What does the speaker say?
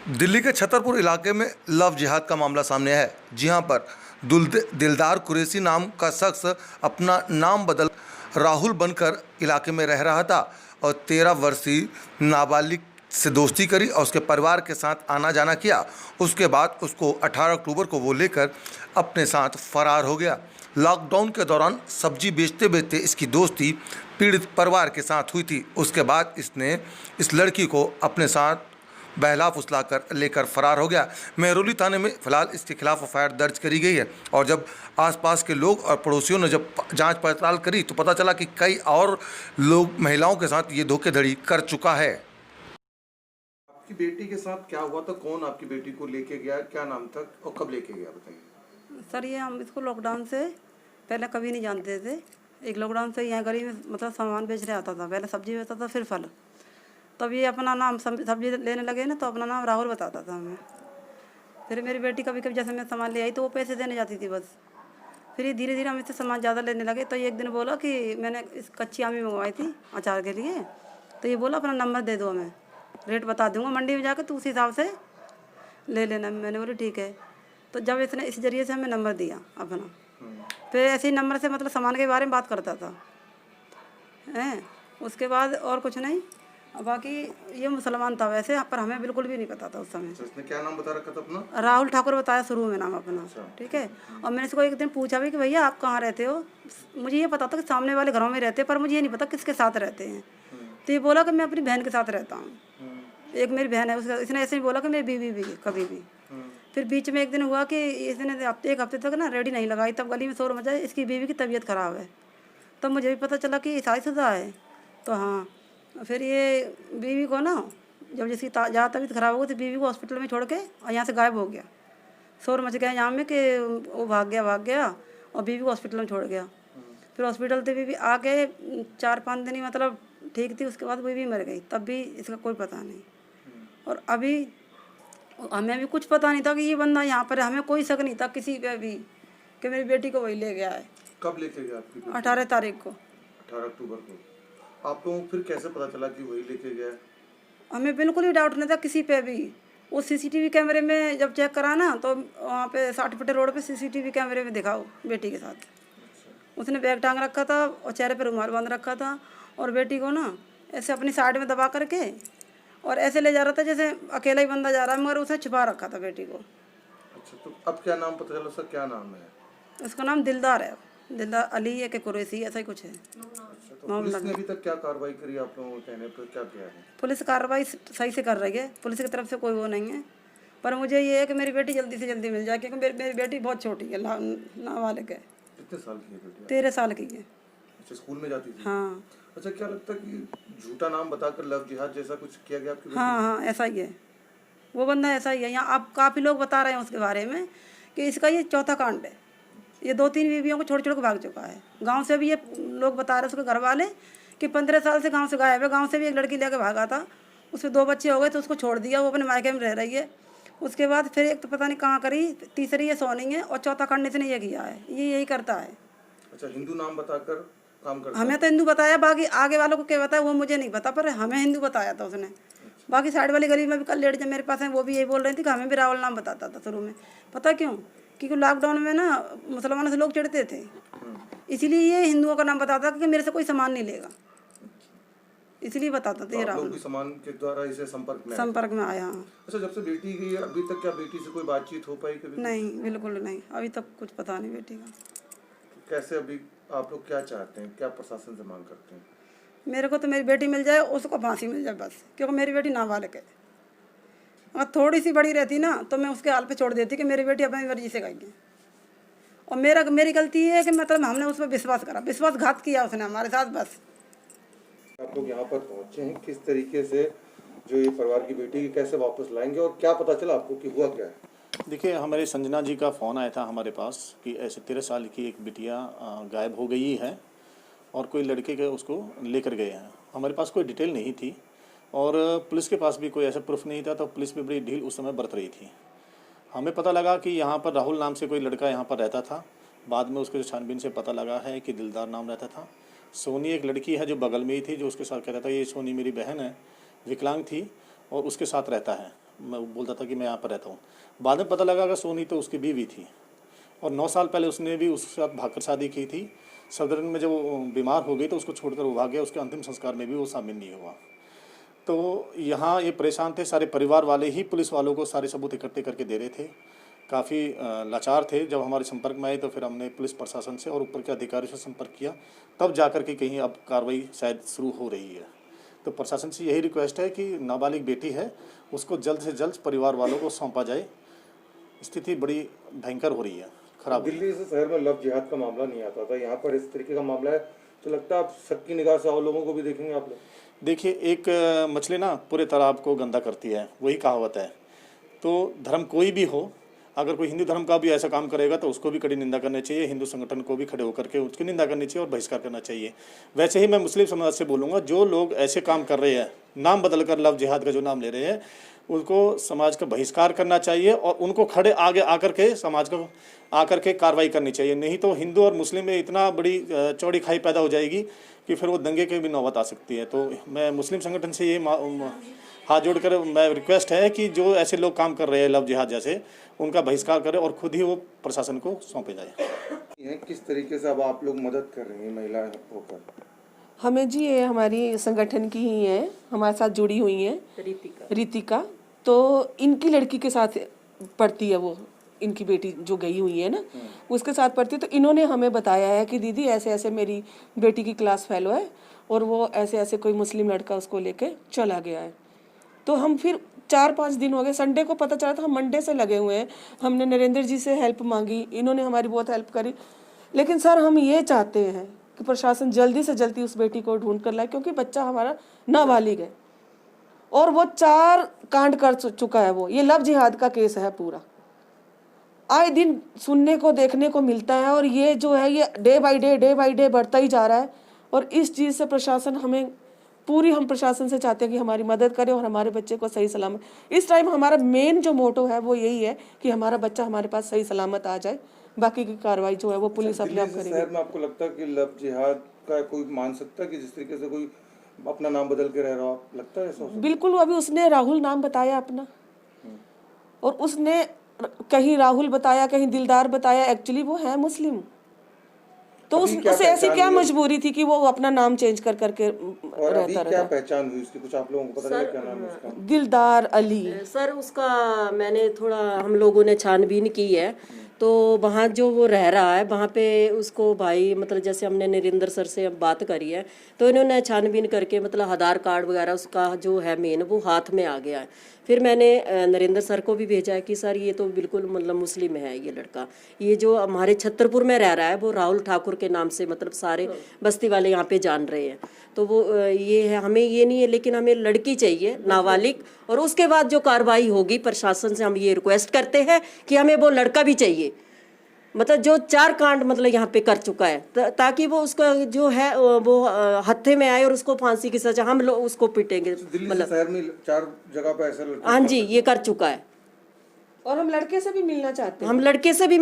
दिल्ली के छतरपुर इलाके में लव जिहाद का मामला सामने है। जी हां, पर दिलदार कुरैशी नाम का शख्स अपना नाम बदल राहुल बनकर इलाके में रह रहा था और 13 वर्षीय नाबालिग से दोस्ती करी और उसके परिवार के साथ आना जाना किया। उसके बाद उसको 18 अक्टूबर को वो लेकर अपने साथ फरार हो गया। लॉकडाउन के दौरान सब्जी बेचते बेचते इसकी दोस्ती पीड़ित परिवार के साथ हुई थी। उसके बाद इसने इस लड़की को अपने साथ बहला फुसला कर लेकर फरार हो गया। मेहरौली थाने में फिलहाल इसके खिलाफ एफआईआर दर्ज करी गई है और जब आसपास के लोग और पड़ोसियों ने जब जांच पड़ताल करी तो पता चला कि कई और लोग महिलाओं के साथ ये धोखाधड़ी कर चुका है। आपकी बेटी के साथ क्या हुआ था? कौन आपकी बेटी को लेके गया? क्या नाम था और कब लेके गया, बताइए। सर, ये हम इसको लॉकडाउन से पहले कभी नहीं जानते थे। एक लॉकडाउन से यहाँ गली में मतलब सामान बेचने आता था। पहले सब्जी बेचता था, फिर फल। तब ये अपना नाम सब्जी लेने लगे ना, तो अपना नाम राहुल बताता था हमें। फिर मेरी बेटी कभी कभी जैसे मैं सामान ले आई तो वो पैसे देने जाती थी बस। फिर ये धीरे धीरे हम इससे सामान ज़्यादा लेने लगे। तो ये एक दिन बोला कि मैंने इस कच्ची आमी मंगवाई थी अचार के लिए, तो ये बोला अपना नंबर दे दो, हमें रेट बता दूँगा मंडी में जाकर, तो उस हिसाब से ले लेना। मैंने बोली ठीक है। तो जब इसने इस जरिए से हमें नंबर दिया अपना, फिर ऐसे ही नंबर से मतलब सामान के बारे में बात करता था हैं। उसके बाद और कुछ नहीं। बाकी ये मुसलमान था वैसे, पर हमें बिल्कुल भी नहीं पता था उस समय। इसने क्या नाम बता रखा था अपना? राहुल ठाकुर बताया शुरू में नाम अपना। ठीक है। और मैंने इसको एक दिन पूछा भी कि भैया आप कहाँ रहते हो। मुझे ये पता था कि सामने वाले घरों में रहते हैं, पर मुझे ये नहीं पता किसके साथ रहते हैं। तो ये बोला कि मैं अपनी बहन के साथ रहता हूँ। एक मेरी बहन है, उसका इसने ऐसे ही बोला कि मेरी बीवी भी कभी भी। फिर बीच में एक दिन हुआ कि इसने एक हफ्ते तक ना रेडी नहीं लगाई, तब गली में शोर मचा इसकी बीवी की तबीयत ख़राब है। तब मुझे भी पता चला कि शादीशुदा है। तो हाँ, फिर ये बीवी को ना जब जिसकी ज़्यादा तबीयत ख़राब हो गई तो बीवी को हॉस्पिटल में छोड़ के और यहाँ से गायब हो गया। शोर मच गया यहाँ में कि वो भाग गया और बीवी को हॉस्पिटल में छोड़ गया। फिर हॉस्पिटल से बीवी आके 4-5 दिन ही मतलब ठीक थी, उसके बाद बीवी मर गई। तब भी इसका कोई पता नहीं। और अभी हमें भी कुछ पता नहीं था कि ये बंदा यहाँ पर है। हमें कोई शक नहीं था किसी पे भी कि मेरी बेटी को वही ले गया है। कब लेके गया आपकी बेटी? 18 तारीख को, 18 अक्टूबर को। आपको फिर कैसे पता चला कि वही लेके गया? हमें बिल्कुल ही डाउट नहीं था किसी पे भी। वो सीसीटीवी कैमरे में जब चेक करा ना, तो वहाँ पे 60 फीटे रोड पे सीसीटीवी कैमरे में दिखा बेटी के साथ। उसने बैग टांग रखा था और चेहरे पे रुमाल बांध रखा था और बेटी को ना ऐसे अपनी साइड में दबा करके और ऐसे ले जा रहा था जैसे अकेला ही बंदा जा रहा है, मगर उसने छिपा रखा था बेटी को। अच्छा, तो अब क्या नाम पता चला सर? क्या नाम है उसका? नाम दिलदार है। दिलदार अली है कि कुरैशी, ऐसा ही कुछ है। अच्छा, तो पुलिस ने अभी तक क्या कार्रवाई करी? आप लोगों के कहने पर क्या किया है? पुलिस कार्रवाई सही से कर रही है। पुलिस की तरफ से कोई वो नहीं है, पर मुझे ये है कि मेरी बेटी जल्दी से जल्दी मिल जाए, क्योंकि मेरी बेटी बहुत छोटी है, नाबालिग है। कितने साल की है बेटी? 13 साल की है। अच्छा, स्कूल में जाती थी? हाँ। अच्छा, क्या लगता है कि झूठा नाम बताकर लव जिहाद जैसा कुछ किया गया आपकी बेटी? हाँ, ऐसा ही है। वो बंदा ऐसा ही है। यहाँ अब काफ़ी लोग बता रहे हैं उसके बारे में कि इसका ये चौथा कांड है। ये 2-3 बीवियों को छोड़ छोड़ के भाग चुका है। गांव से भी ये लोग बता रहे हैं उसके घर वाले कि 15 साल से गांव से गायब है। गांव से भी एक लड़की लेकर भागा था, उसमें 2 बच्चे हो गए तो उसको छोड़ दिया, वो अपने मायके में रह रही है। उसके बाद फिर एक तो पता नहीं कहाँ करी, तीसरी ये सोनी है और चौथा कांड इसने ये किया है। ये यही करता है। अच्छा, हिंदू नाम बताकर काम करता हमें तो हिंदू बताया, बाकी आगे वालों को क्या बताया वो मुझे नहीं पता, पर हमें हिंदू बताया था उसने। बाकी साइड वाली गली में भी कल लेडीज मेरे पास है, वो भी यही बोल रही थी कि हमें भी राहुल नाम बताता था शुरू में। पता क्यों? क्योंकि लॉकडाउन में ना मुसलमानों से लोग चिढ़ते थे, इसीलिए ये हिंदुओं का नाम बताता कि मेरे से कोई सामान नहीं लेगा, इसलिए बताता था ये राहुल। लोग सामान के द्वारा इसे संपर्क में आया। अच्छा, जब से बेटी गई अभी तक क्या बेटी से कोई बातचीत हो पाई कभी? नहीं, बिल्कुल नहीं, अभी तक कुछ पता नहीं बेटी का। कैसे अभी आप लोग क्या चाहते हैं? क्या प्रशासन से मांग करते हैं? मेरे को तो मेरी बेटी मिल जाए, उसको फांसी मिल जाए बस, क्योंकि मेरी बेटी नाबालिग है। अगर थोड़ी सी बड़ी रहती ना तो मैं उसके हाल पे छोड़ देती कि मेरी बेटी अपनी मर्जी से गई है। और मेरी गलती है कि मतलब हमने उस पर विश्वास करा, विश्वासघात किया उसने हमारे साथ बस। आप लोग यहाँ पर पहुँचे हैं, किस तरीके से जो ये परिवार की बेटी की कैसे वापस लाएंगे और क्या पता चला आपको कि हुआ क्या है? देखिए, हमारे संजना जी का फ़ोन आया था हमारे पास कि ऐसे 13 साल की एक बिटिया गायब हो गई है और कोई लड़के के उसको लेकर गए हैं। हमारे पास कोई डिटेल नहीं थी और पुलिस के पास भी कोई ऐसा प्रूफ नहीं था, तो पुलिस भी बड़ी ढील उस समय बरत रही थी। हमें पता लगा कि यहाँ पर राहुल नाम से कोई लड़का यहाँ पर रहता था। बाद में उसके छानबीन से पता लगा है कि दिलदार नाम रहता था। सोनी एक लड़की है जो बगल में ही थी, जो उसके साथ कहता था ये सोनी मेरी बहन है, विकलांग थी और उसके साथ रहता है। मैं बोलता था कि मैं यहाँ पर रहता हूँ। बाद में पता लगा कि सोनी तो उसकी बीवी थी और 9 साल पहले उसने भी उसके साथ भागकर शादी की थी। सदरन में जब वो बीमार हो गई तो उसको छोड़कर वो भाग गया, उसके अंतिम संस्कार में भी वो शामिल नहीं हुआ। तो यहाँ ये परेशान थे, सारे परिवार वाले ही पुलिस वालों को सारे सबूत इकट्ठे करके दे रहे थे। काफ़ी लाचार थे। जब हमारे संपर्क में आए तो फिर हमने पुलिस प्रशासन से और ऊपर के अधिकारियों से संपर्क किया, तब जाकर के कहीं अब कार्रवाई शायद शुरू हो रही है। तो प्रशासन से यही रिक्वेस्ट है कि नाबालिग बेटी है, उसको जल्द से जल्द परिवार वालों को सौंपा जाए। स्थिति बड़ी भयंकर हो रही है, खराब। दिल्ली से शहर में लव जिहाद का मामला नहीं आता था, यहाँ पर इस तरीके का मामला है, तो लगता है आप सबकी निगाह से और लोगों को भी देखेंगे आप लोग? देखिए, एक मछली ना पूरे तालाब को गंदा करती है, वही कहावत है। तो धर्म कोई भी हो, अगर कोई हिंदू धर्म का भी ऐसा काम करेगा तो उसको भी कड़ी निंदा करनी चाहिए, हिंदू संगठन को भी खड़े होकर के उसकी निंदा करनी चाहिए और बहिष्कार करना चाहिए। वैसे ही मैं मुस्लिम समाज से बोलूँगा, जो लोग ऐसे काम कर रहे हैं, नाम बदल कर लव जिहाद का जो नाम ले रहे हैं, उनको समाज का बहिष्कार करना चाहिए और उनको खड़े आगे आकर के समाज को आकर के कार्रवाई करनी चाहिए। नहीं तो हिंदू और मुस्लिम में इतना बड़ी चौड़ी खाई पैदा हो जाएगी कि फिर वो दंगे की भी नौबत आ सकती है। तो मैं मुस्लिम संगठन से ये हाथ जोड़कर मैं रिक्वेस्ट है कि जो ऐसे लोग काम कर रहे हैं लव जिहाद जैसे, उनका बहिष्कार करें और खुद ही वो प्रशासन को सौंपे जाए। किस तरीके से अब आप लोग मदद कर रही हैं महिला होकर? हमें जी, ये हमारी संगठन की ही है, हमारे साथ जुड़ी हुई हैं रितिका। तो इनकी लड़की के साथ पढ़ती है वो, इनकी बेटी जो गई हुई है ना, उसके साथ पढ़ती है। तो इन्होंने हमें बताया है कि दीदी ऐसे ऐसे मेरी बेटी की क्लास फेलो है और वो ऐसे ऐसे कोई मुस्लिम लड़का उसको लेके चला गया है। तो हम फिर 4-5 दिन हो गए, संडे को पता चला था, हम मंडे से लगे हुए हैं। हमने नरेंद्र जी से हेल्प मांगी, इन्होंने हमारी बहुत हेल्प करी। लेकिन सर, हम ये चाहते हैं कि प्रशासन जल्दी से जल्दी उस बेटी को ढूंढ कर लाए, क्योंकि बच्चा हमारा नाबालिग है और वो 4 कांड कर चुका है। वो ये लव जिहाद का केस है पूरा, आए दिन सुनने को देखने को मिलता है और ये जो है ये डे बाय डे बढ़ता ही जा रहा है। और इस चीज़ से प्रशासन हम प्रशासन से चाहते हैं कि हमारी मदद करे और हमारे बच्चे को सही सलामत, इस टाइम हमारा मेन जो मोटो है वो यही है कि हमारा बच्चा हमारे पास सही सलामत आ जाए। बाकी की कार्रवाई जो है वो पुलिस अपने आप करेगी। शहर में आपको लगता है कि लव जिहाद का कोई मान सकता है कि जिस तरीके से कोई अपना नाम बदल के रह रहा हो, आप लगता है ऐसा? बिल्कुल, अभी उसने राहुल नाम बताया अपना, और उसने कहीं राहुल बताया, कहीं दिलदार बताया, एक्चुअली वो है मुस्लिम। तो उसे ऐसी क्या मजबूरी थी कि वो अपना नाम चेंज कर करके रहता रहा? क्या पहचान हुई उसकी, कुछ आप लोगों को पता है क्या नाम है उसका? दिलदार अली सर, उसका मैंने थोड़ा, हम लोगों ने छानबीन की है तो वहाँ जो वो रह रहा है वहाँ पे उसको भाई, मतलब जैसे हमने नरेंद्र सर से अब बात करी है तो इन्होंने छानबीन करके मतलब आधार कार्ड वगैरह उसका जो है मेन वो हाथ में आ गया है। फिर मैंने नरेंद्र सर को भी भेजा है कि सर ये तो बिल्कुल मतलब मुस्लिम है ये लड़का, ये जो हमारे छतरपुर में रह रहा है वो राहुल ठाकुर के नाम से मतलब सारे बस्ती वाले यहाँ पे जान रहे हैं। तो वो ये है, हमें ये नहीं है, लेकिन हमें लड़की चाहिए नाबालिग, और उसके बाद जो कार्रवाई होगी प्रशासन से हम ये रिक्वेस्ट करते हैं कि हमें वो लड़का भी चाहिए, मतलब जो 4 कांड मतलब यहाँ पे कर चुका है, ताकि वो उसका जो है वो हत्थे में आए और उसको फांसी की सजा, हम लोग उसको पीटेंगे। मतलब शहर में 4 जगह पे ऐसा? हाँ जी, ये कर चुका है और हम लड़के से भी मिलना चाहते हैं। हम लड़के से भी